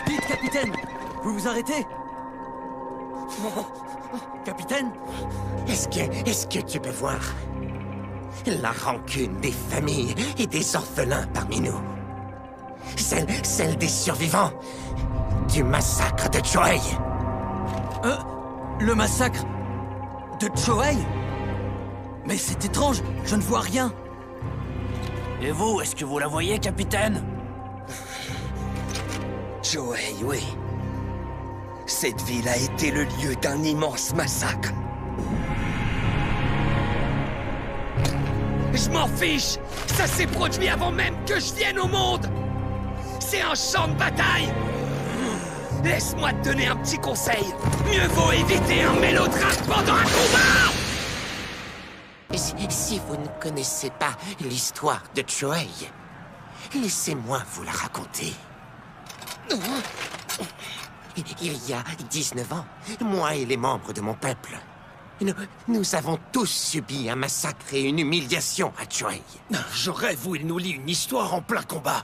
Vite, capitaine! Vous vous arrêtez? Capitaine? Est-ce que tu peux voir la rancune des familles et des orphelins parmi nous? Celle des survivants du massacre de Choei. Le massacre de Choei? Mais c'est étrange, je ne vois rien. Et vous, est-ce que vous la voyez, capitaine? Choei, oui. Cette ville a été le lieu d'un immense massacre. Je m'en fiche! Ça s'est produit avant même que je vienne au monde! C'est un champ de bataille! Laisse-moi te donner un petit conseil. Mieux vaut éviter un mélodrame pendant un combat! Si vous ne connaissez pas l'histoire de Choei, laissez-moi vous la raconter. Il y a 19 ans, moi et les membres de mon peuple, nous avons tous subi un massacre et une humiliation à Choei. Je rêve où il nous lit une histoire en plein combat.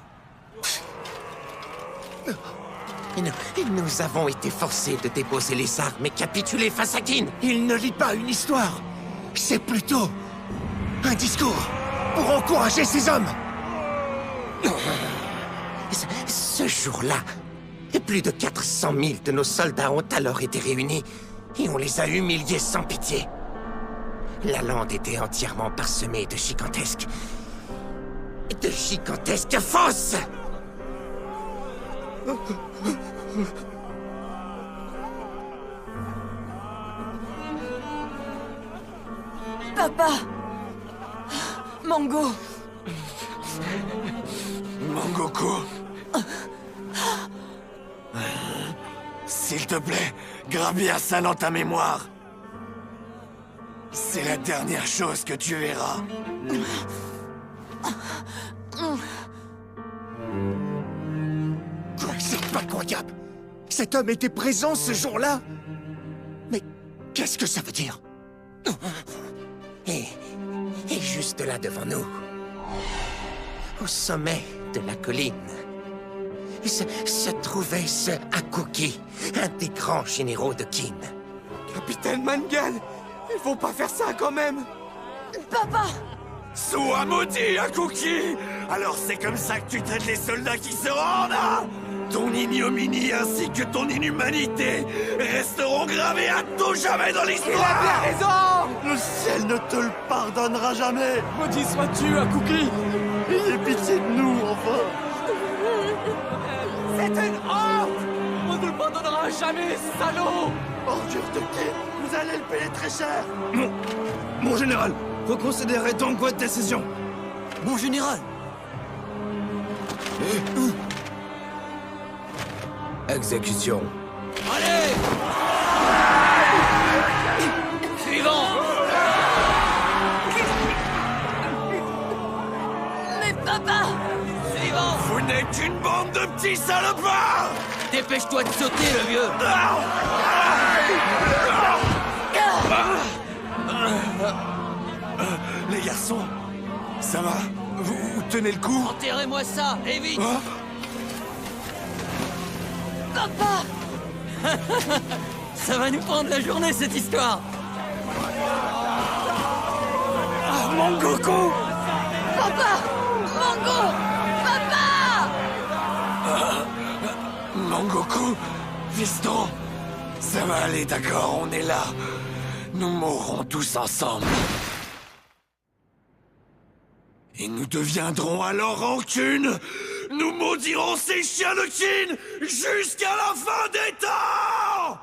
Nous avons été forcés de déposer les armes et capituler face à Qin. Il ne lit pas une histoire. C'est plutôt un discours pour encourager ces hommes. Ce jour-là, plus de 400 000 de nos soldats ont alors été réunis et on les a humiliés sans pitié. La lande était entièrement parsemée de gigantesques fosses. Papa! Mango! Mangoku? S'il te plaît, grave bien ça dans ta mémoire. C'est la dernière chose que tu verras. Quoi, c'est pas croyable! Cet homme était présent ce jour-là? Mais qu'est-ce que ça veut dire? Et juste là devant nous, au sommet de la colline, se trouvait ce Hakuki, un des grands généraux de Qin. Capitaine Mangan, il faut pas faire ça quand même. Papa! Sois maudit, Hakuki! Alors c'est comme ça que tu traites les soldats qui se rendent, hein? Ton ignominie ainsi que ton inhumanité resteront gravés à tout jamais dans l'histoire! Il a bien raison! Le ciel ne te le pardonnera jamais! Maudit sois-tu, Hakuki! Ayez pitié de nous, enfin! C'est une honte! On ne le pardonnera jamais, salaud! Ordure de Qin, vous allez le payer très cher! Mon général, reconsidérez donc votre décision. Mon général! Exécution. Allez! Suivant! Mais papa! Suivant! Vous n'êtes qu'une bande de petits salopards! Dépêche-toi de sauter, le vieux! Les garçons, ça va? Vous tenez le coup? Enterrez-moi ça, et vite! Hein? Papa! Ça va nous prendre la journée, cette histoire! Mangoku! Papa! Mango! Papa! Mangoku, fiston, ça va aller, d'accord, on est là. Nous mourrons tous ensemble. Et nous deviendrons alors rancune. Nous maudirons ces chiens de Qin jusqu'à la fin des temps!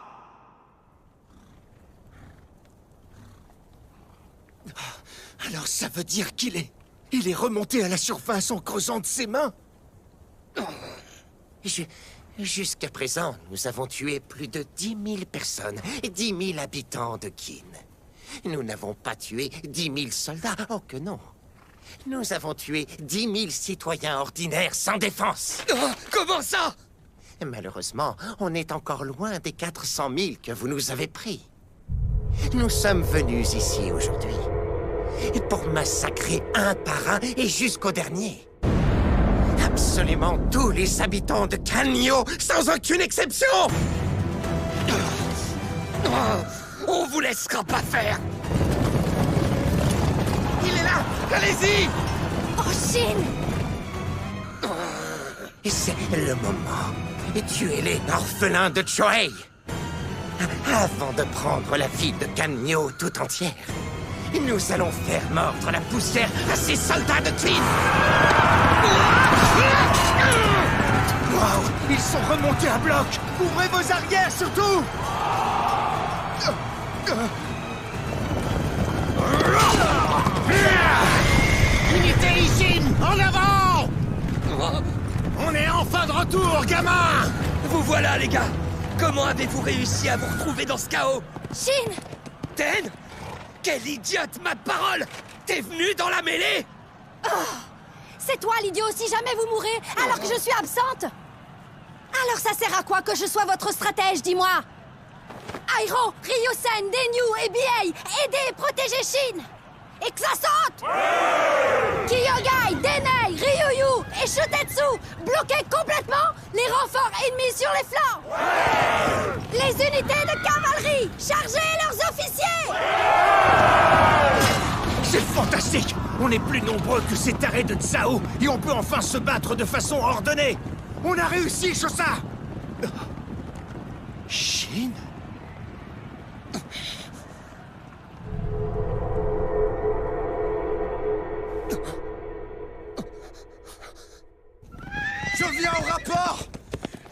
Alors ça veut dire qu'il est... Il est remonté à la surface en creusant de ses mains? Jusqu'à présent, nous avons tué plus de 10 000 personnes, 10 000 habitants de Qin. Nous n'avons pas tué 10 000 soldats, oh que non. Nous avons tué 10 000 citoyens ordinaires sans défense. Oh, comment ça? Malheureusement, on est encore loin des 400 000 que vous nous avez pris. Nous sommes venus ici aujourd'hui pour massacrer un par un et jusqu'au dernier. Absolument tous les habitants de Canio, sans aucune exception! On vous laissera pas faire! Il est là! Allez-y! Oh, Shin! C'est le moment. Tuez-les, orphelins de Choei! Avant de prendre la ville de Canio tout entière, nous allons faire mordre la poussière à ces soldats de Qin! Wow! Ils sont remontés à bloc! Ouvrez vos arrières, surtout! Unité Ishin, en avant! On est enfin de retour, gamin! Vous voilà, les gars! Comment avez-vous réussi à vous retrouver dans ce chaos? Shin! Ten? Quelle idiote, ma parole! T'es venu dans la mêlée? C'est toi l'idiot si jamais vous mourrez alors que je suis absente! Alors ça sert à quoi que je sois votre stratège, dis-moi? Airo, Ryusen, Denyu et BA, aidez et protégez Shin! Et que ça saute! Kyogai, Denei, Ryuyu et Shutetsu, bloquez complètement les renforts ennemis sur les flancs! Les unités de cavalerie, chargez leurs officiers! C'est fantastique! On est plus nombreux que ces tarés de Tsao et on peut enfin se battre de façon ordonnée! On a réussi, Shosa! Shin? Je viens au rapport!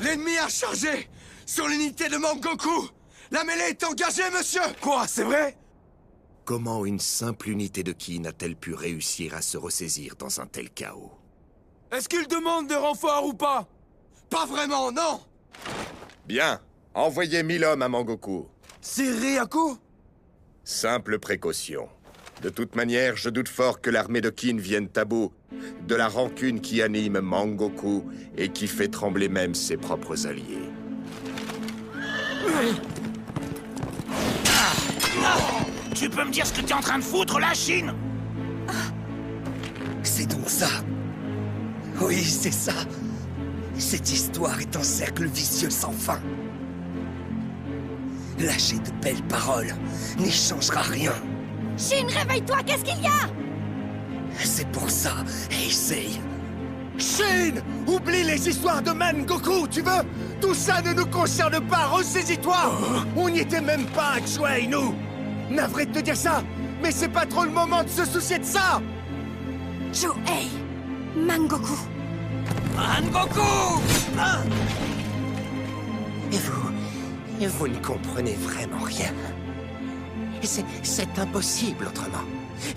L'ennemi a chargé sur l'unité de Mangoku! La mêlée est engagée, monsieur! Quoi, c'est vrai? Comment une simple unité de Qin a-t-elle pu réussir à se ressaisir dans un tel chaos? Est-ce qu'il demande des renforts ou pas? Pas vraiment, non! Bien, envoyez 1000 hommes à Mangoku. C'est Ryaku? Simple précaution. De toute manière, je doute fort que l'armée de Qin vienne à bout de la rancune qui anime Mangoku et qui fait trembler même ses propres alliés. Tu peux me dire ce que t'es en train de foutre, là, Shin? C'est donc ça. Oui, c'est ça. Cette histoire est un cercle vicieux sans fin. Lâcher de belles paroles n'y changera rien. Shin, réveille-toi, qu'est-ce qu'il y a? C'est pour ça, essaye. Shin! Oublie les histoires de Mangoku, tu veux? Tout ça ne nous concerne pas, ressaisis-toi! On n'y était même pas à Choei, nous! Navré de te dire ça, mais c'est pas trop le moment de se soucier de ça! Choei, Mangoku. Mangoku! Vous ne comprenez vraiment rien. C'est impossible autrement.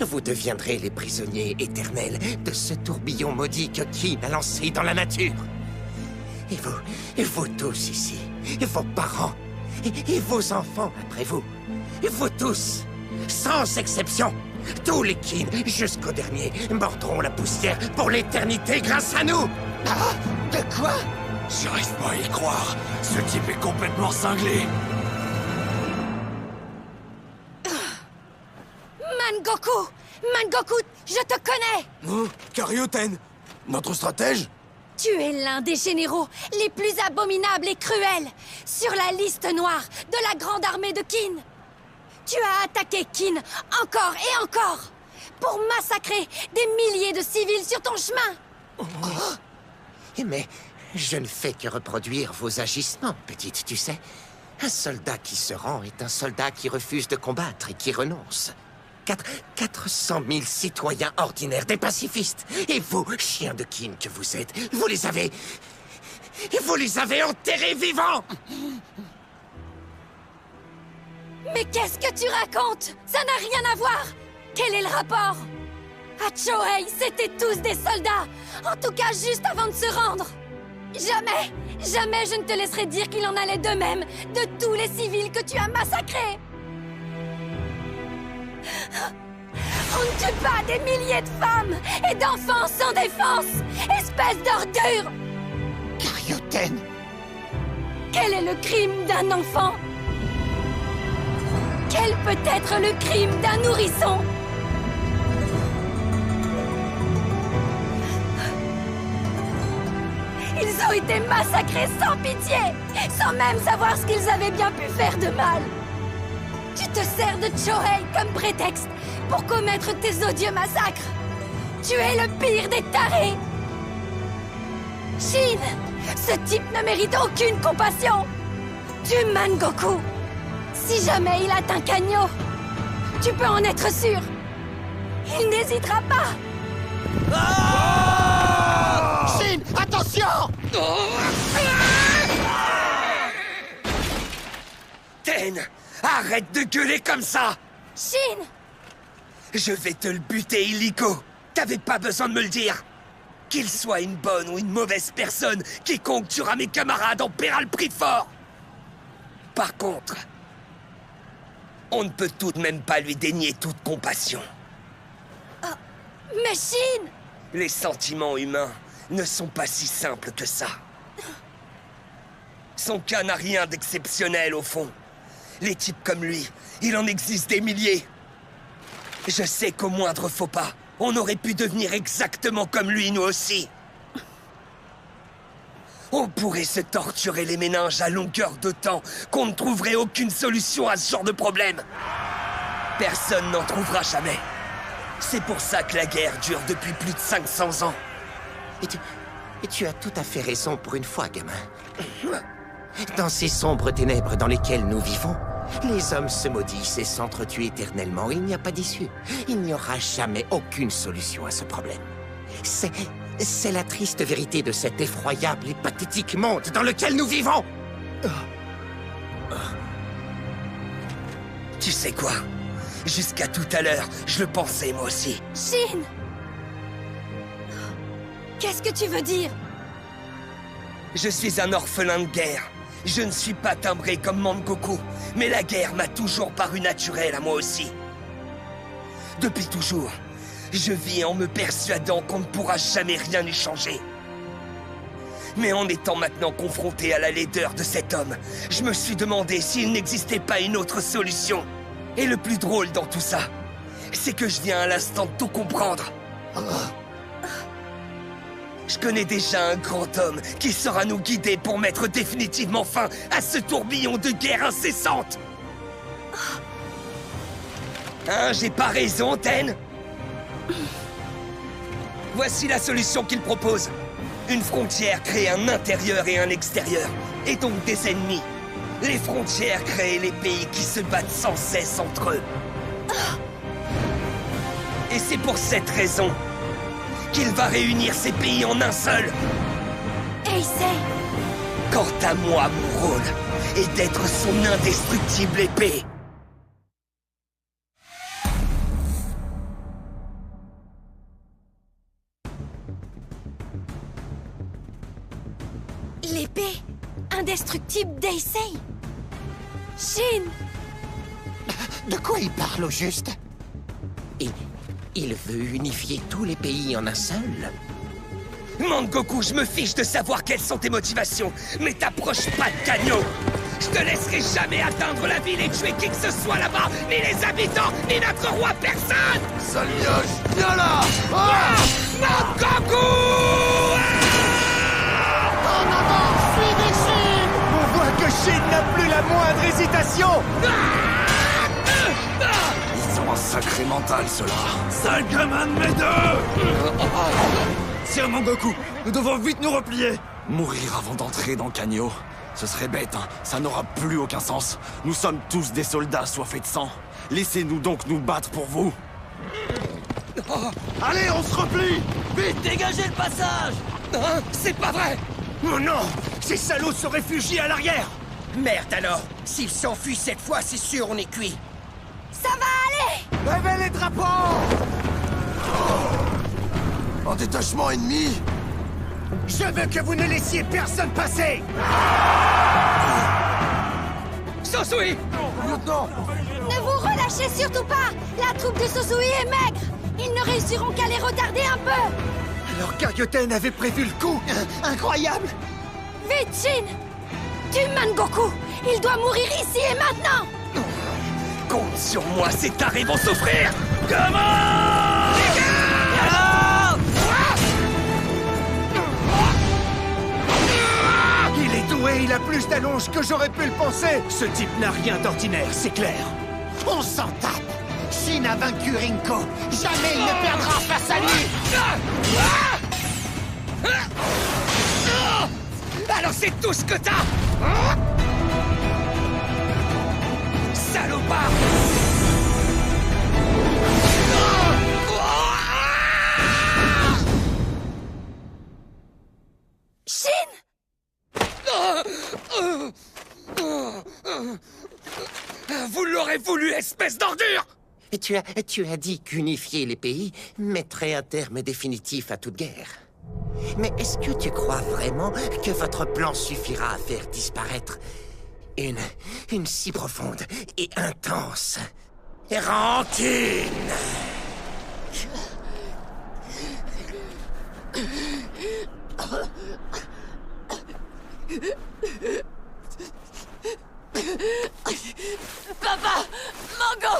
Vous deviendrez les prisonniers éternels de ce tourbillon maudit que Qin a lancé dans la nature. Et vous tous ici, vos parents, et vos enfants après vous, vous tous, sans exception, tous les Qin, jusqu'au dernier, mordront la poussière pour l'éternité grâce à nous. Ah, de quoi? J'arrive pas à y croire. Ce type est complètement cinglé. Mangoku! Mangoku, je te connais! Karyuten, notre stratège? Tu es l'un des généraux les plus abominables et cruels sur la liste noire de la grande armée de Qin. Tu as attaqué Qin encore et encore pour massacrer des milliers de civils sur ton chemin. Mais je ne fais que reproduire vos agissements, petite, tu sais. Un soldat qui se rend est un soldat qui refuse de combattre et qui renonce. 400 000 citoyens ordinaires, des pacifistes. Et vous, chiens de Qin que vous êtes, vous les avez enterrés vivants. Mais qu'est-ce que tu racontes? Ça n'a rien à voir. Quel est le rapport? À Choei, c'était tous des soldats. En tout cas, juste avant de se rendre. Jamais, jamais je ne te laisserai dire qu'il en allait de même de tous les civils que tu as massacrés. On ne tue pas des milliers de femmes et d'enfants sans défense, espèce d'ordure. Karyuten! Quel est le crime d'un enfant? Quel peut être le crime d'un nourrisson? Ils ont été massacrés sans pitié, sans même savoir ce qu'ils avaient bien pu faire de mal. Tu te sers de Chohei comme prétexte pour commettre tes odieux massacres. Tu es le pire des tarés. Shin, ce type ne mérite aucune compassion. Tue Mangoku. Si jamais il atteint Kanyo, tu peux en être sûr. Il n'hésitera pas. Shin, attention! Ten, arrête de gueuler comme ça! Shin! Je vais te le buter, illico. T'avais pas besoin de me le dire. Qu'il soit une bonne ou une mauvaise personne, quiconque tuera mes camarades en paiera le prix fort. Par contre, on ne peut tout de même pas lui dénier toute compassion. Mais Shin! Les sentiments humains ne sont pas si simples que ça. Son cas n'a rien d'exceptionnel au fond. Les types comme lui, il en existe des milliers. Je sais qu'au moindre faux pas, on aurait pu devenir exactement comme lui, nous aussi. On pourrait se torturer les méninges à longueur de temps, qu'on ne trouverait aucune solution à ce genre de problème. Personne n'en trouvera jamais. C'est pour ça que la guerre dure depuis plus de 500 ans. Et tu as tout à fait raison pour une fois, gamin. Dans ces sombres ténèbres dans lesquelles nous vivons, les hommes se maudissent et s'entretuent éternellement. Il n'y a pas d'issue. Il n'y aura jamais aucune solution à ce problème. C'est la triste vérité de cet effroyable et pathétique monde dans lequel nous vivons. Tu sais quoi? Jusqu'à tout à l'heure, je le pensais moi aussi. Shin! Qu'est-ce que tu veux dire? Je suis un orphelin de guerre. Je ne suis pas timbré comme Mangoku, mais la guerre m'a toujours paru naturelle à moi aussi. Depuis toujours, je vis en me persuadant qu'on ne pourra jamais rien y changer. Mais en étant maintenant confronté à la laideur de cet homme, je me suis demandé s'il n'existait pas une autre solution. Et le plus drôle dans tout ça, c'est que je viens à l'instant de tout comprendre. Je connais déjà un grand homme qui saura nous guider pour mettre définitivement fin à ce tourbillon de guerre incessante. Hein, j'ai pas raison, Ten? Voici la solution qu'il propose. Une frontière crée un intérieur et un extérieur, et donc des ennemis. Les frontières créent les pays qui se battent sans cesse entre eux. Et c'est pour cette raison qu'il va réunir ces pays en un seul. Heisei! Quant à moi, mon rôle est d'être son indestructible épée. L'épée indestructible d'Heisei! Shin! De quoi il parle au juste? Il veut unifier tous les pays en un seul? Mangoku, je me fiche de savoir quelles sont tes motivations, mais t'approches pas de Kanyo. Je te laisserai jamais atteindre la ville et tuer qui que ce soit là-bas, ni les habitants, ni notre roi, personne! Sale mioche, viens là! Mangoku! En avant, suivez Shin! On voit que Shin n'a plus la moindre hésitation! Ils sont un sacré mental, ceux-là. Sale gamin de mes deux! Sir Mangoku, nous devons vite nous replier! Mourir avant d'entrer dans Kanyo, ce serait bête, hein. Ça n'aura plus aucun sens. Nous sommes tous des soldats soifés de sang. Laissez-nous donc nous battre pour vous. Allez, on se replie! Vite, dégagez le passage! Hein? C'est pas vrai! Oh non! Ces salauds se réfugient à l'arrière! Merde alors! S'ils s'enfuient cette fois, c'est sûr on est cuit! Ça va aller! Levez les drapeaux! En détachement ennemi! Je veux que vous ne laissiez personne passer! Sosui! Lieutenant! Ne vous relâchez surtout pas! La troupe de Sosui est maigre! Ils ne réussiront qu'à les retarder un peu! Alors Kaioten avait prévu le coup! Incroyable! Vite, Shin! Tue Mangoku! Il doit mourir ici et maintenant! Sur moi, ces tarés vont souffrir. Comment? Les gars! Il est doué, il a plus d'allonge que j'aurais pu le penser. Ce type n'a rien d'ordinaire, c'est clair. On s'en tape. Shin a vaincu Rinko. Jamais il ne perdra face à lui. Alors c'est tout ce que t'as? Salopard! Shin! Vous l'aurez voulu, espèce d'ordure! Tu as dit qu'unifier les pays mettrait un terme définitif à toute guerre. Mais est-ce que tu crois vraiment que votre plan suffira à faire disparaître une si profonde et intense rancune? Papa! Mango!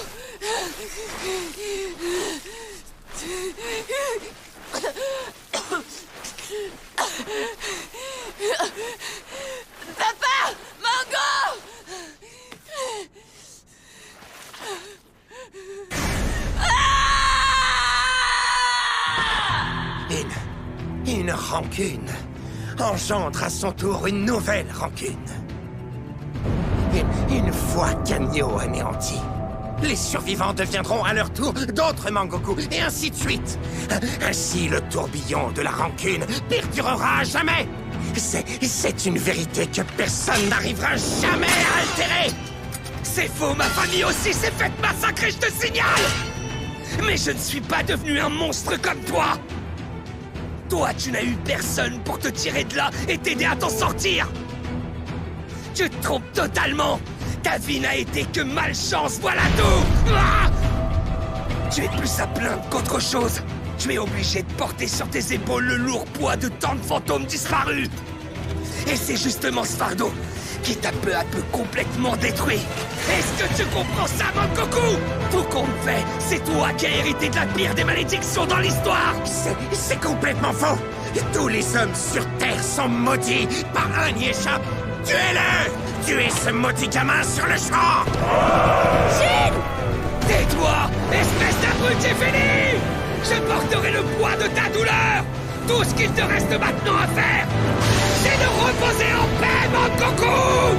Papa! Mango! Une rancune engendre à son tour une nouvelle rancune. Une fois Kanyo anéanti, les survivants deviendront à leur tour d'autres Mangoku, et ainsi de suite. Ainsi, le tourbillon de la rancune perdurera à jamais. C'est une vérité que personne n'arrivera jamais à altérer. C'est faux, ma famille aussi s'est faite massacrer, je te signale! Mais je ne suis pas devenu un monstre comme toi! Toi, tu n'as eu personne pour te tirer de là et t'aider à t'en sortir! Tu te trompes totalement! Ta vie n'a été que malchance, voilà tout! Ah! Tu es plus à plaindre qu'autre chose! Tu es obligé de porter sur tes épaules le lourd poids de tant de fantômes disparus! Et c'est justement ce fardeau qui t'a peu à peu complètement détruit! Est-ce que tu comprends ça, Mangoku? Tout compte fait, c'est toi qui as hérité de la pire des malédictions dans l'histoire! C'est complètement faux. Tous les hommes sur Terre sont maudits. Pas un n'y échappe. Tuez-le! Tuez ce maudit gamin sur le champ! Shin! Tais-toi, espèce d'abruti fini! Je porterai le poids de ta douleur! Tout ce qu'il te reste maintenant à faire, c'est de reposer en paix, Mangoku!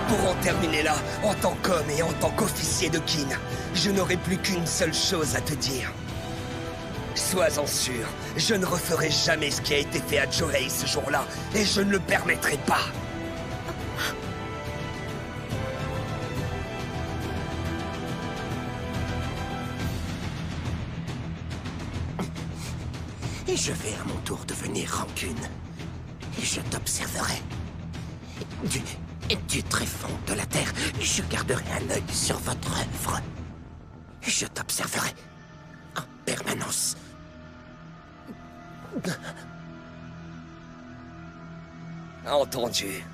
Pour en terminer là, en tant qu'homme et en tant qu'officier de Kin, je n'aurai plus qu'une seule chose à te dire. Sois-en sûr, je ne referai jamais ce qui a été fait à Johei ce jour-là, et je ne le permettrai pas. Et je vais à mon tour devenir rancune. Et je t'observerai. Du tréfonds de la terre, je garderai un œil sur votre œuvre. Je t'observerai en permanence. Entendu.